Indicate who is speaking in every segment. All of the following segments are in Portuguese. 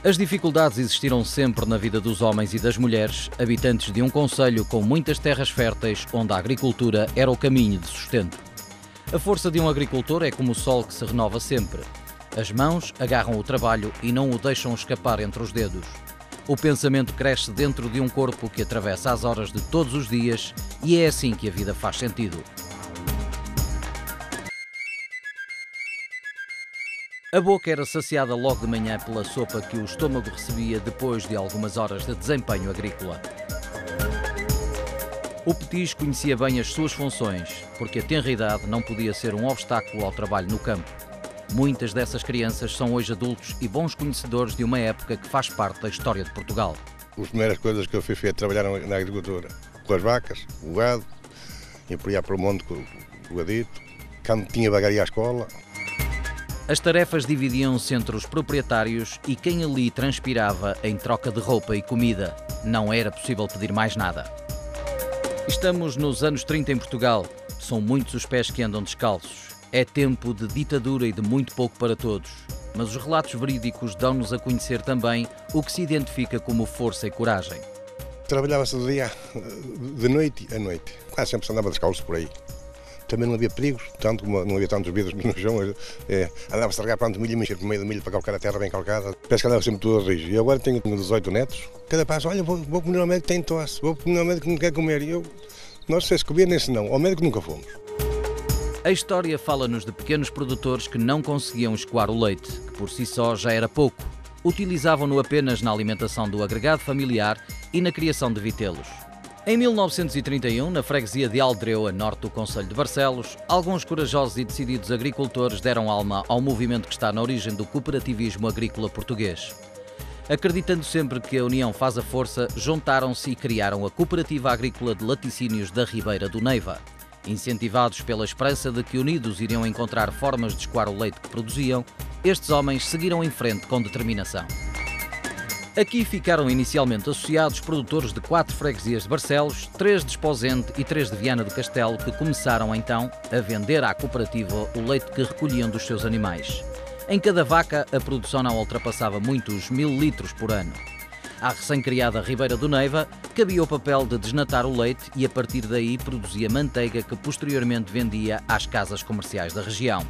Speaker 1: As dificuldades existiram sempre na vida dos homens e das mulheres, habitantes de um concelho com muitas terras férteis, onde a agricultura era o caminho de sustento. A força de um agricultor é como o sol que se renova sempre. As mãos agarram o trabalho e não o deixam escapar entre os dedos. O pensamento cresce dentro de um corpo que atravessa as horas de todos os dias e é assim que a vida faz sentido. A boca era saciada logo de manhã pela sopa que o estômago recebia depois de algumas horas de desempenho agrícola. O Petis conhecia bem as suas funções, porque a tenra idade não podia ser um obstáculo ao trabalho no campo. Muitas dessas crianças são hoje adultos e bons conhecedores de uma época que faz parte da história de Portugal.
Speaker 2: As primeiras coisas que eu fiz foi trabalhar na agricultura, com as vacas, o gado, e por aí pelo monte com o gadito, quando tinha vagaria à escola.
Speaker 1: As tarefas dividiam-se entre os proprietários e quem ali transpirava em troca de roupa e comida. Não era possível pedir mais nada. Estamos nos anos 30 em Portugal. São muitos os pés que andam descalços. É tempo de ditadura e de muito pouco para todos. Mas os relatos verídicos dão-nos a conhecer também o que se identifica como força e coragem.
Speaker 2: Trabalhava-se de dia, de noite a noite. Quase sempre se andava descalço por aí. Também não havia perigos, tanto como não havia tantos vidros no chão. Andava-se a largar plantas de milho e mexer por meio do milho para calcar a terra bem calcada. Parece que andava sempre tudo a rijo. E agora tenho 18 netos. Cada passo, olha, vou comer ao médico que tem tosse, vou comer ao médico que não quer comer. E eu, não sei se comer nem se não, ao médico nunca fomos.
Speaker 1: A história fala-nos de pequenos produtores que não conseguiam escoar o leite, que por si só já era pouco. Utilizavam-no apenas na alimentação do agregado familiar e na criação de vitelos. Em 1931, na freguesia de Aldreu, a norte do concelho de Barcelos, alguns corajosos e decididos agricultores deram alma ao movimento que está na origem do cooperativismo agrícola português. Acreditando sempre que a união faz a força, juntaram-se e criaram a Cooperativa Agrícola de Laticínios da Ribeira do Neiva. Incentivados pela esperança de que unidos iriam encontrar formas de escoar o leite que produziam, estes homens seguiram em frente com determinação. Aqui ficaram inicialmente associados produtores de 4 freguesias de Barcelos, 3 de Esposende e 3 de Viana do Castelo, que começaram então a vender à cooperativa o leite que recolhiam dos seus animais. Em cada vaca, a produção não ultrapassava muito os 1000 litros por ano. À recém-criada Ribeira do Neiva, cabia o papel de desnatar o leite e a partir daí produzia manteiga que posteriormente vendia às casas comerciais da região.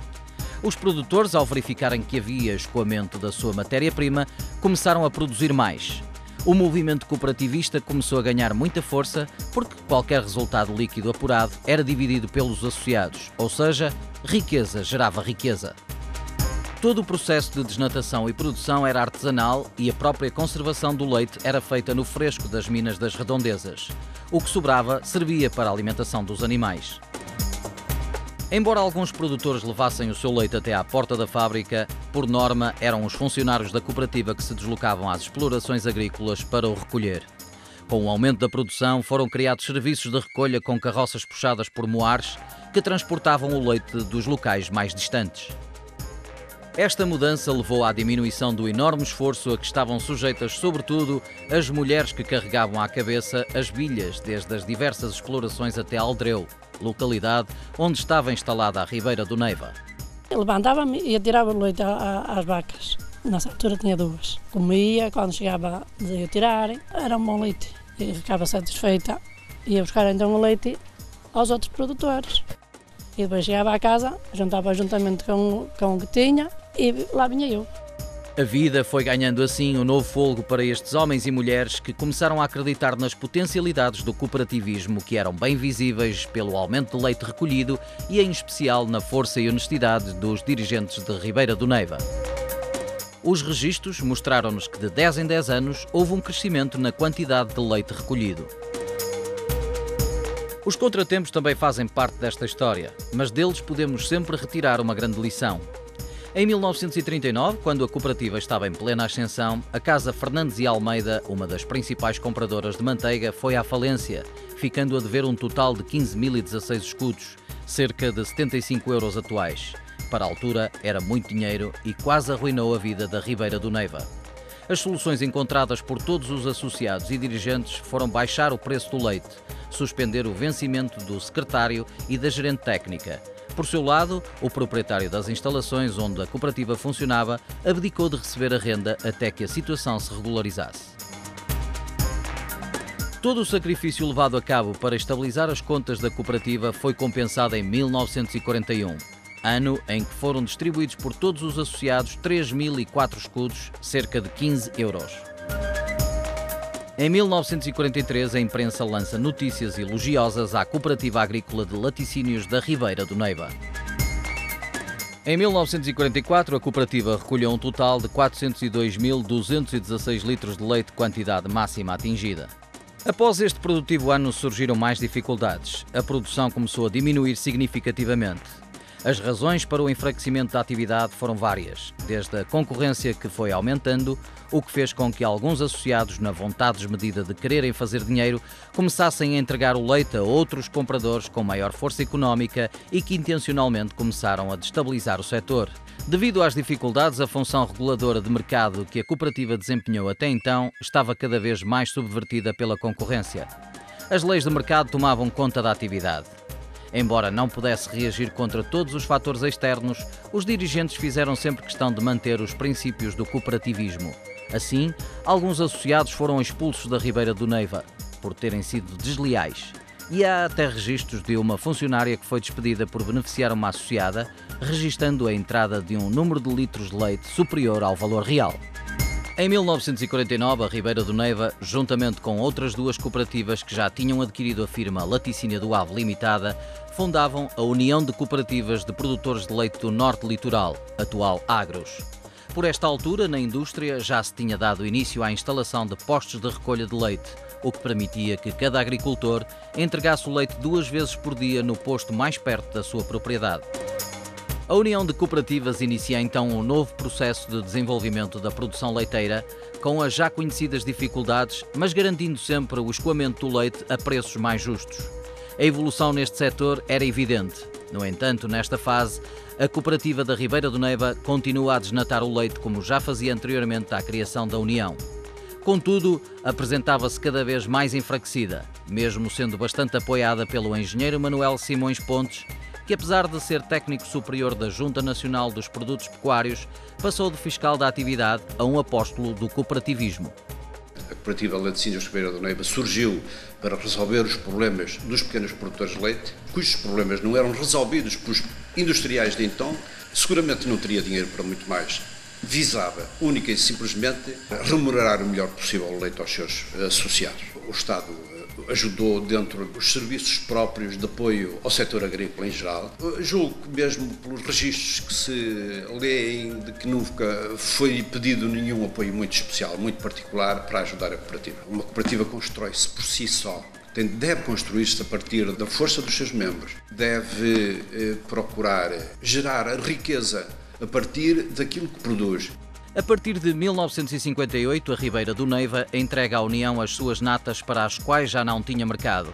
Speaker 1: Os produtores, ao verificarem que havia escoamento da sua matéria-prima, começaram a produzir mais. O movimento cooperativista começou a ganhar muita força porque qualquer resultado líquido apurado era dividido pelos associados, ou seja, riqueza gerava riqueza. Todo o processo de desnatação e produção era artesanal e a própria conservação do leite era feita no fresco das minas das redondezas. O que sobrava servia para a alimentação dos animais. Embora alguns produtores levassem o seu leite até à porta da fábrica, por norma eram os funcionários da cooperativa que se deslocavam às explorações agrícolas para o recolher. Com o aumento da produção, foram criados serviços de recolha com carroças puxadas por moares que transportavam o leite dos locais mais distantes. Esta mudança levou à diminuição do enorme esforço a que estavam sujeitas, sobretudo, as mulheres que carregavam à cabeça as bilhas desde as diversas explorações até Aldreu, localidade onde estava instalada a Ribeira do Neiva.
Speaker 3: Eu levantava-me e atirava o leite às vacas. Nessa altura tinha 2. Comia, quando chegava de tirarem, era um bom leite. E ficava satisfeita. Ia buscar então o leite aos outros produtores. E depois chegava à casa, juntava juntamente com o que tinha e lá vinha eu.
Speaker 1: A vida foi ganhando assim um novo fôlego para estes homens e mulheres que começaram a acreditar nas potencialidades do cooperativismo, que eram bem visíveis pelo aumento de leite recolhido e em especial na força e honestidade dos dirigentes de Ribeira do Neiva. Os registros mostraram-nos que de 10 em 10 anos houve um crescimento na quantidade de leite recolhido. Os contratempos também fazem parte desta história, mas deles podemos sempre retirar uma grande lição. Em 1939, quando a cooperativa estava em plena ascensão, a Casa Fernandes e Almeida, uma das principais compradoras de manteiga, foi à falência, ficando a dever um total de 15.016 escudos, cerca de 75 euros atuais. Para a altura, era muito dinheiro e quase arruinou a vida da Ribeira do Neiva. As soluções encontradas por todos os associados e dirigentes foram baixar o preço do leite, suspender o vencimento do secretário e da gerente técnica, Por seu lado, o proprietário das instalações onde a cooperativa funcionava abdicou de receber a renda até que a situação se regularizasse. Todo o sacrifício levado a cabo para estabilizar as contas da cooperativa foi compensado em 1941, ano em que foram distribuídos por todos os associados 3.004 escudos, cerca de 15 euros. Em 1943, a imprensa lança notícias elogiosas à Cooperativa Agrícola de Laticínios da Ribeira do Neiva. Em 1944, a cooperativa recolheu um total de 402.216 litros de leite, quantidade máxima atingida. Após este produtivo ano surgiram mais dificuldades. A produção começou a diminuir significativamente. As razões para o enfraquecimento da atividade foram várias, desde a concorrência que foi aumentando, o que fez com que alguns associados, na vontade desmedida de quererem fazer dinheiro, começassem a entregar o leite a outros compradores com maior força económica e que intencionalmente começaram a destabilizar o setor. Devido às dificuldades, a função reguladora de mercado que a cooperativa desempenhou até então estava cada vez mais subvertida pela concorrência. As leis de mercado tomavam conta da atividade. Embora não pudesse reagir contra todos os fatores externos, os dirigentes fizeram sempre questão de manter os princípios do cooperativismo. Assim, alguns associados foram expulsos da Ribeira do Neiva, por terem sido desleais. E há até registros de uma funcionária que foi despedida por beneficiar uma associada, registando a entrada de um número de litros de leite superior ao valor real. Em 1949, a Ribeira do Neiva, juntamente com outras duas cooperativas que já tinham adquirido a firma Laticínia do Ave Limitada, fundavam a União de Cooperativas de Produtores de Leite do Norte Litoral, atual Agros. Por esta altura, na indústria, já se tinha dado início à instalação de postos de recolha de leite, o que permitia que cada agricultor entregasse o leite 2 vezes por dia no posto mais perto da sua propriedade. A União de Cooperativas inicia então um novo processo de desenvolvimento da produção leiteira, com as já conhecidas dificuldades, mas garantindo sempre o escoamento do leite a preços mais justos. A evolução neste setor era evidente. No entanto, nesta fase, a cooperativa da Ribeira do Neiva continua a desnatar o leite como já fazia anteriormente à criação da União. Contudo, apresentava-se cada vez mais enfraquecida, mesmo sendo bastante apoiada pelo engenheiro Manuel Simões Pontes, que apesar de ser técnico superior da Junta Nacional dos Produtos Pecuários, passou de fiscal da atividade a um apóstolo do cooperativismo.
Speaker 4: A cooperativa Laticínios Ribeira do Neiva surgiu para resolver os problemas dos pequenos produtores de leite, cujos problemas não eram resolvidos pelos industriais de então, seguramente não teria dinheiro para muito mais. Visava única e simplesmente remunerar o melhor possível o leite aos seus associados. O Estado ajudou dentro dos serviços próprios de apoio ao setor agrícola em geral. Julgo que mesmo pelos registros que se leem de que nunca foi pedido nenhum apoio muito especial, muito particular para ajudar a cooperativa. Uma cooperativa constrói-se por si só. Deve construir-se a partir da força dos seus membros. Deve procurar gerar a riqueza a partir daquilo que produz.
Speaker 1: A partir de 1958, a Ribeira do Neiva entrega à União as suas natas para as quais já não tinha mercado.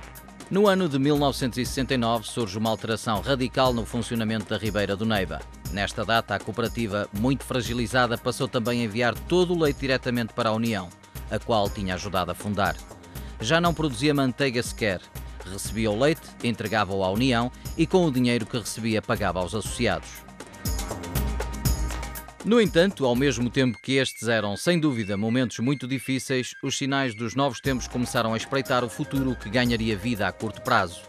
Speaker 1: No ano de 1969 surge uma alteração radical no funcionamento da Ribeira do Neiva. Nesta data, a cooperativa, muito fragilizada, passou também a enviar todo o leite diretamente para a União, a qual tinha ajudado a fundar. Já não produzia manteiga sequer. Recebia o leite, entregava-o à União e com o dinheiro que recebia pagava aos associados. No entanto, ao mesmo tempo que estes eram, sem dúvida, momentos muito difíceis, os sinais dos novos tempos começaram a espreitar o futuro que ganharia vida a curto prazo.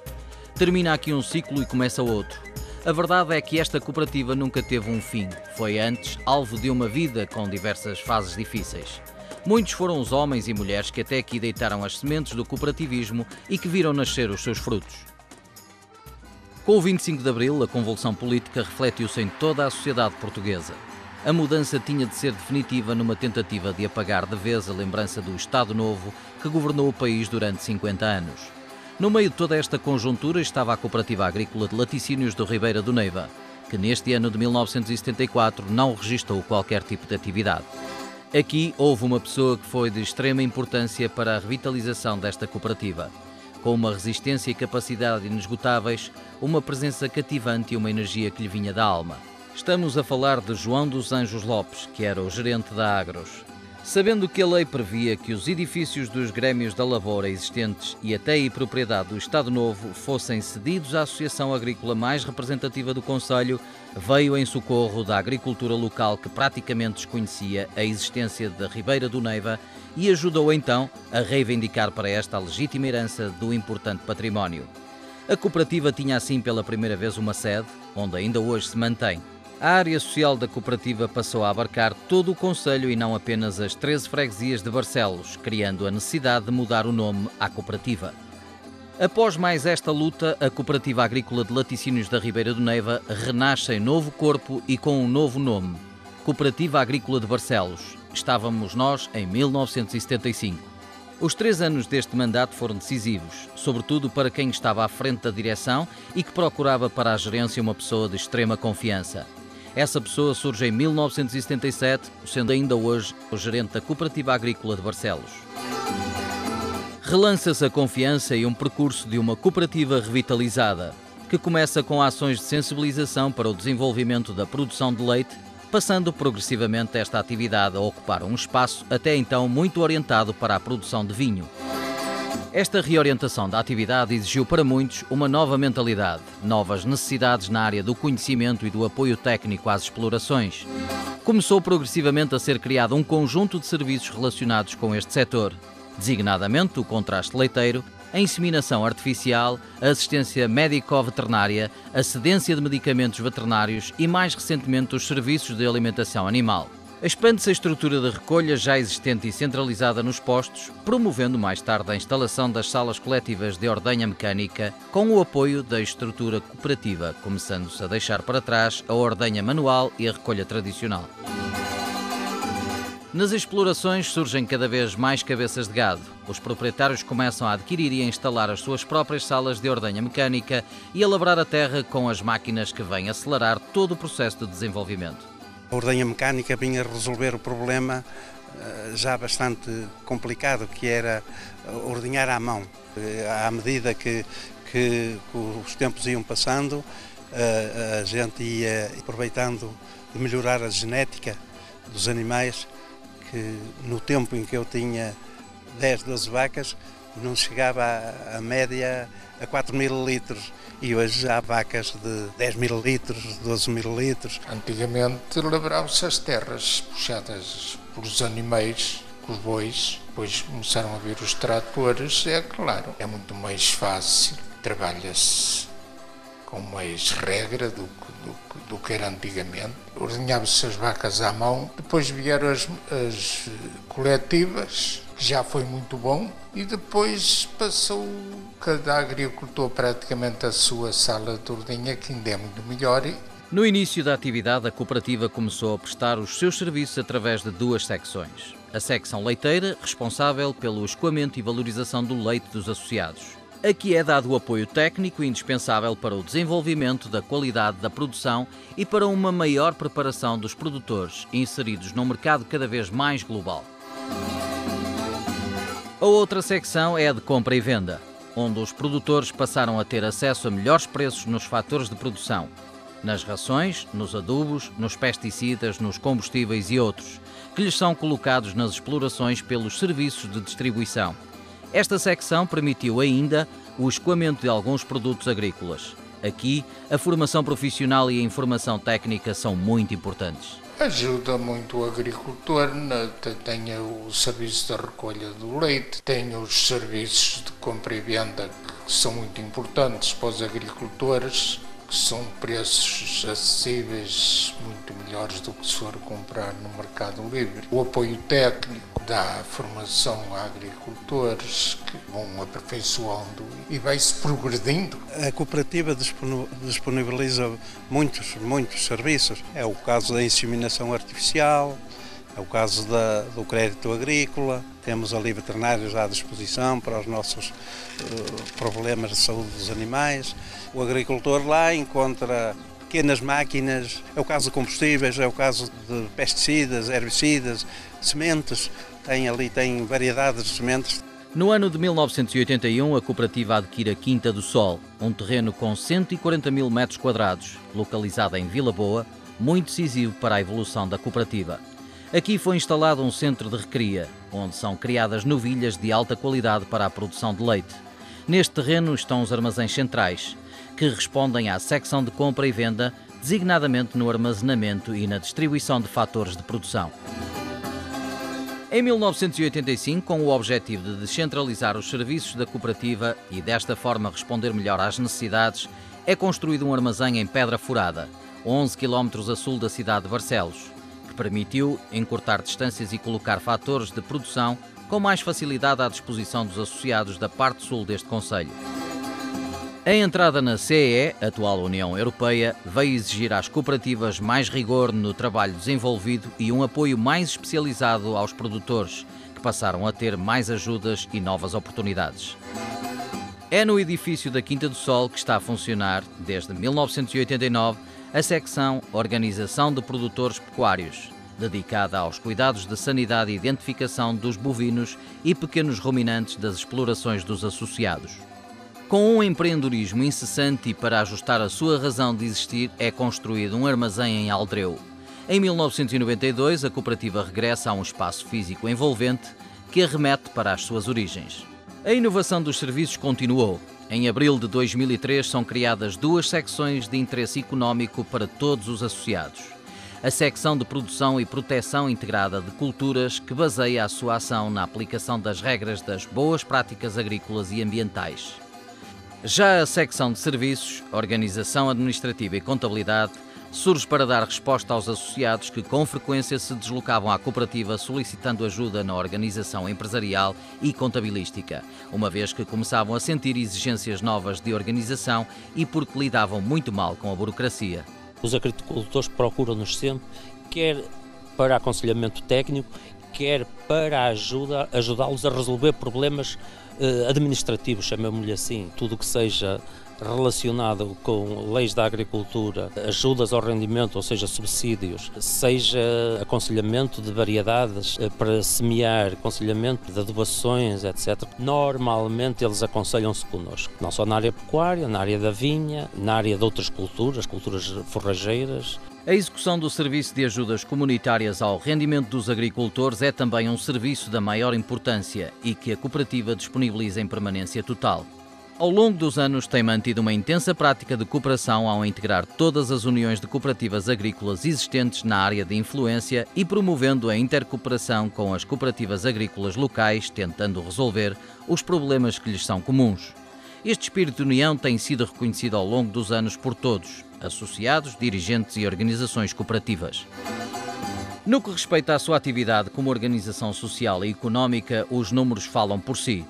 Speaker 1: Termina aqui um ciclo e começa outro. A verdade é que esta cooperativa nunca teve um fim. Foi antes alvo de uma vida com diversas fases difíceis. Muitos foram os homens e mulheres que até aqui deitaram as sementes do cooperativismo e que viram nascer os seus frutos. Com o 25 de Abril, a convulsão política refletiu-se em toda a sociedade portuguesa. A mudança tinha de ser definitiva numa tentativa de apagar de vez a lembrança do Estado Novo que governou o país durante 50 anos. No meio de toda esta conjuntura estava a Cooperativa Agrícola de Laticínios do Ribeira do Neiva, que neste ano de 1974 não registrou qualquer tipo de atividade. Aqui houve uma pessoa que foi de extrema importância para a revitalização desta cooperativa. Com uma resistência e capacidade inesgotáveis, uma presença cativante e uma energia que lhe vinha da alma. Estamos a falar de João dos Anjos Lopes, que era o gerente da Agros. Sabendo que a lei previa que os edifícios dos grêmios da lavoura existentes e até a propriedade do Estado Novo fossem cedidos à associação agrícola mais representativa do concelho, veio em socorro da agricultura local que praticamente desconhecia a existência da Ribeira do Neiva e ajudou então a reivindicar para esta a legítima herança do importante património. A cooperativa tinha assim pela primeira vez uma sede, onde ainda hoje se mantém. A área social da cooperativa passou a abarcar todo o concelho e não apenas as 13 freguesias de Barcelos, criando a necessidade de mudar o nome à cooperativa. Após mais esta luta, a Cooperativa Agrícola de Laticínios da Ribeira do Neiva renasce em novo corpo e com um novo nome, Cooperativa Agrícola de Barcelos. Estávamos nós em 1975. Os 3 anos deste mandato foram decisivos, sobretudo para quem estava à frente da direção e que procurava para a gerência uma pessoa de extrema confiança. Essa pessoa surge em 1977, sendo ainda hoje o gerente da Cooperativa Agrícola de Barcelos. Relança-se a confiança e um percurso de uma cooperativa revitalizada, que começa com ações de sensibilização para o desenvolvimento da produção de leite, passando progressivamente esta atividade a ocupar um espaço até então muito orientado para a produção de vinho. Esta reorientação da atividade exigiu para muitos uma nova mentalidade, novas necessidades na área do conhecimento e do apoio técnico às explorações. Começou progressivamente a ser criado um conjunto de serviços relacionados com este setor, designadamente o contraste leiteiro, a inseminação artificial, a assistência médico-veterinária, a cedência de medicamentos veterinários e, mais recentemente, os serviços de alimentação animal. Expande-se a estrutura de recolha já existente e centralizada nos postos, promovendo mais tarde a instalação das salas coletivas de ordenha mecânica, com o apoio da estrutura cooperativa, começando-se a deixar para trás a ordenha manual e a recolha tradicional. Nas explorações surgem cada vez mais cabeças de gado. Os proprietários começam a adquirir e a instalar as suas próprias salas de ordenha mecânica e a labrar a terra com as máquinas que vêm acelerar todo o processo de desenvolvimimento.
Speaker 5: A ordenha mecânica vinha resolver o problema já bastante complicado, que era ordenhar à mão. À medida que os tempos iam passando, a gente ia aproveitando de melhorar a genética dos animais, que no tempo em que eu tinha 10, 12 vacas, não chegava a média a 4.000 litros. E hoje já há vacas de 10.000 litros, 12.000 litros.
Speaker 6: Antigamente labravam-se as terras puxadas pelos animais, com os bois, depois começaram a vir os tratores, é claro, é muito mais fácil, trabalha-se com mais regra do que era antigamente. Ordenhava-se as vacas à mão, depois vieram as coletivas, que já foi muito bom, e depois passou cada agricultor praticamente a sua sala de ordenha, que ainda é muito melhor.
Speaker 1: No início da atividade, a cooperativa começou a prestar os seus serviços através de 2 secções. A secção leiteira, responsável pelo escoamento e valorização do leite dos associados. Aqui é dado o apoio técnico indispensável para o desenvolvimento da qualidade da produção e para uma maior preparação dos produtores, inseridos num mercado cada vez mais global. A outra secção é a de compra e venda, onde os produtores passaram a ter acesso a melhores preços nos fatores de produção, nas rações, nos adubos, nos pesticidas, nos combustíveis e outros, que lhes são colocados nas explorações pelos serviços de distribuição. Esta secção permitiu ainda o escoamento de alguns produtos agrícolas. Aqui, a formação profissional e a informação técnica são muito importantes.
Speaker 6: Ajuda muito o agricultor, tem o serviço da recolha do leite, tem os serviços de compra e venda que são muito importantes para os agricultores, que são preços acessíveis, muito melhores do que se for comprar no mercado livre. O apoio técnico dá formação a agricultores que vão aperfeiçoando e vai-se progredindo.
Speaker 5: A cooperativa disponibiliza muitos serviços. É o caso da inseminação artificial, é o caso do crédito agrícola, temos ali veterinários à disposição para os nossos problemas de saúde dos animais. O agricultor lá encontra pequenas máquinas, é o caso de combustíveis, é o caso de pesticidas, herbicidas, sementes, tem variedades de sementes.
Speaker 1: No ano de 1981, a cooperativa adquire a Quinta do Sol, um terreno com 140.000 metros quadrados, localizado em Vila Boa, muito decisivo para a evolução da cooperativa. Aqui foi instalado um centro de recria, onde são criadas novilhas de alta qualidade para a produção de leite. Neste terreno estão os armazéns centrais, que respondem à secção de compra e venda, designadamente no armazenamento e na distribuição de fatores de produção. Em 1985, com o objetivo de descentralizar os serviços da cooperativa e desta forma responder melhor às necessidades, é construído um armazém em pedra furada, 11 km a sul da cidade de Barcelos, que permitiu encurtar distâncias e colocar fatores de produção com mais facilidade à disposição dos associados da parte sul deste concelho. A entrada na CEE, atual União Europeia, veio exigir às cooperativas mais rigor no trabalho desenvolvido e um apoio mais especializado aos produtores, que passaram a ter mais ajudas e novas oportunidades. É no edifício da Quinta do Sol que está a funcionar, desde 1989, a secção Organização de Produtores Pecuários, dedicada aos cuidados de sanidade e identificação dos bovinos e pequenos ruminantes das explorações dos associados. Com um empreendedorismo incessante e para ajustar a sua razão de existir, é construído um armazém em Aldreu. Em 1992, a cooperativa regressa a um espaço físico envolvente que arremete para as suas origens. A inovação dos serviços continuou. Em abril de 2003 são criadas 2 secções de interesse económico para todos os associados. A secção de produção e proteção integrada de culturas, que baseia a sua ação na aplicação das regras das boas práticas agrícolas e ambientais. Já a secção de serviços, organização administrativa e contabilidade, surge para dar resposta aos associados que com frequência se deslocavam à cooperativa solicitando ajuda na organização empresarial e contabilística, uma vez que começavam a sentir exigências novas de organização e porque lidavam muito mal com a burocracia.
Speaker 7: Os agricultores procuram-nos sempre, quer para aconselhamento técnico, quer para ajudá-los a resolver problemas administrativos, chamemos-lhe assim, tudo o que seja relacionado com leis da agricultura, ajudas ao rendimento, ou seja, subsídios, seja aconselhamento de variedades para semear, aconselhamento de adubações, etc. Normalmente eles aconselham-se connosco, não só na área pecuária, na área da vinha, na área de outras culturas, culturas forrageiras.
Speaker 1: A execução do serviço de ajudas comunitárias ao rendimento dos agricultores é também um serviço da maior importância e que a cooperativa disponibiliza em permanência total. Ao longo dos anos tem mantido uma intensa prática de cooperação ao integrar todas as uniões de cooperativas agrícolas existentes na área de influência e promovendo a intercooperação com as cooperativas agrícolas locais, tentando resolver os problemas que lhes são comuns. Este espírito de união tem sido reconhecido ao longo dos anos por todos, associados, dirigentes e organizações cooperativas. No que respeita à sua atividade como organização social e económica, os números falam por si.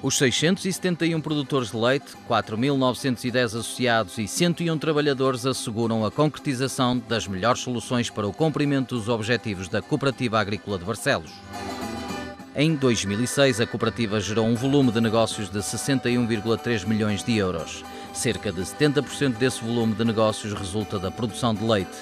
Speaker 1: Os 671 produtores de leite, 4.910 associados e 101 trabalhadores asseguram a concretização das melhores soluções para o cumprimento dos objetivos da Cooperativa Agrícola de Barcelos. Em 2006, a cooperativa gerou um volume de negócios de 61,3 milhões de euros. Cerca de 70% desse volume de negócios resulta da produção de leite.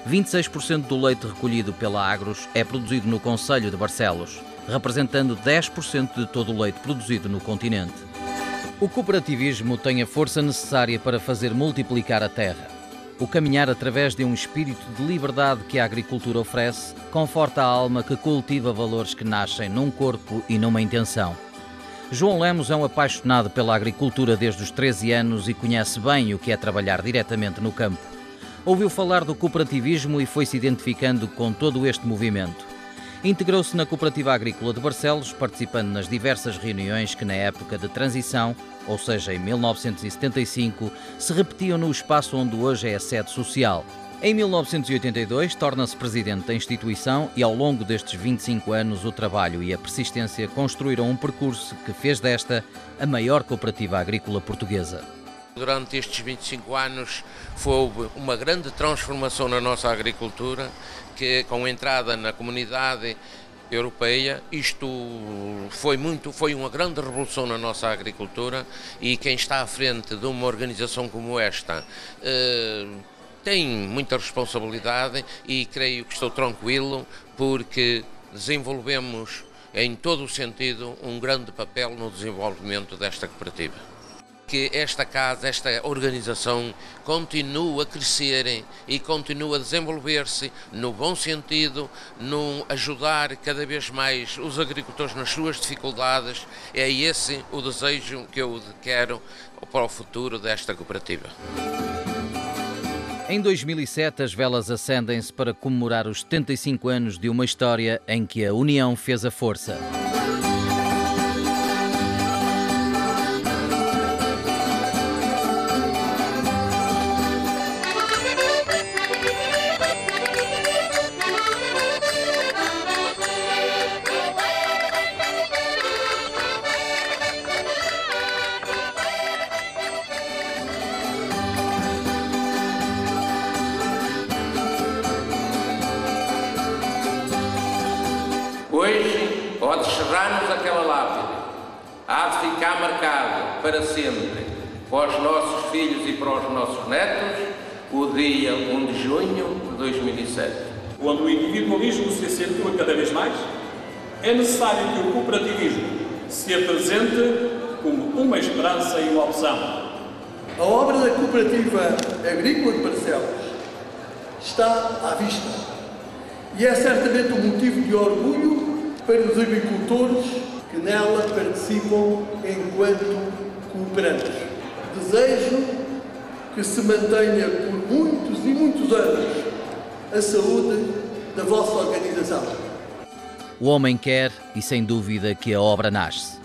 Speaker 1: 26% do leite recolhido pela Agros é produzido no concelho de Barcelos, representando 10% de todo o leite produzido no continente. O cooperativismo tem a força necessária para fazer multiplicar a terra. O caminhar através de um espírito de liberdade que a agricultura oferece conforta a alma que cultiva valores que nascem num corpo e numa intenção. João Lemos é um apaixonado pela agricultura desde os 13 anos e conhece bem o que é trabalhar diretamente no campo. Ouviu falar do cooperativismo e foi-se identificando com todo este movimento. Integrou-se na Cooperativa Agrícola de Barcelos, participando nas diversas reuniões que na época de transição, ou seja, em 1975, se repetiam no espaço onde hoje é a sede social. Em 1982, torna-se presidente da instituição e ao longo destes 25 anos o trabalho e a persistência construíram um percurso que fez desta a maior cooperativa agrícola portuguesa.
Speaker 8: Durante estes 25 anos houve uma grande transformação na nossa agricultura, que com a entrada na comunidade europeia, isto foi uma grande revolução na nossa agricultura e quem está à frente de uma organização como esta tem muita responsabilidade e creio que estou tranquilo porque desenvolvemos em todo o sentido um grande papel no desenvolvimento desta cooperativa. que esta casa, esta organização continue a crescer e continue a desenvolver-se no bom sentido, no ajudar cada vez mais os agricultores nas suas dificuldades. É esse o desejo que eu quero para o futuro desta cooperativa.
Speaker 1: Em 2007, as velas acendem-se para comemorar os 75 anos de uma história em que a união fez a força.
Speaker 8: Hoje pode cerrar-nos aquela lápide, há de ficar marcado para sempre, para os nossos filhos e para os nossos netos, o dia 1 de junho de 2007.
Speaker 9: Onde o individualismo se acentua cada vez mais, é necessário que o cooperativismo se apresente como uma esperança e uma opção.
Speaker 10: A obra da Cooperativa Agrícola de Barcelos está à vista e é certamente um motivo de orgulho para os agricultores que nela participam enquanto cooperantes. Desejo que se mantenha por muitos e muitos anos a saúde da vossa organização.
Speaker 1: O homem quer e sem dúvida que a obra nasce.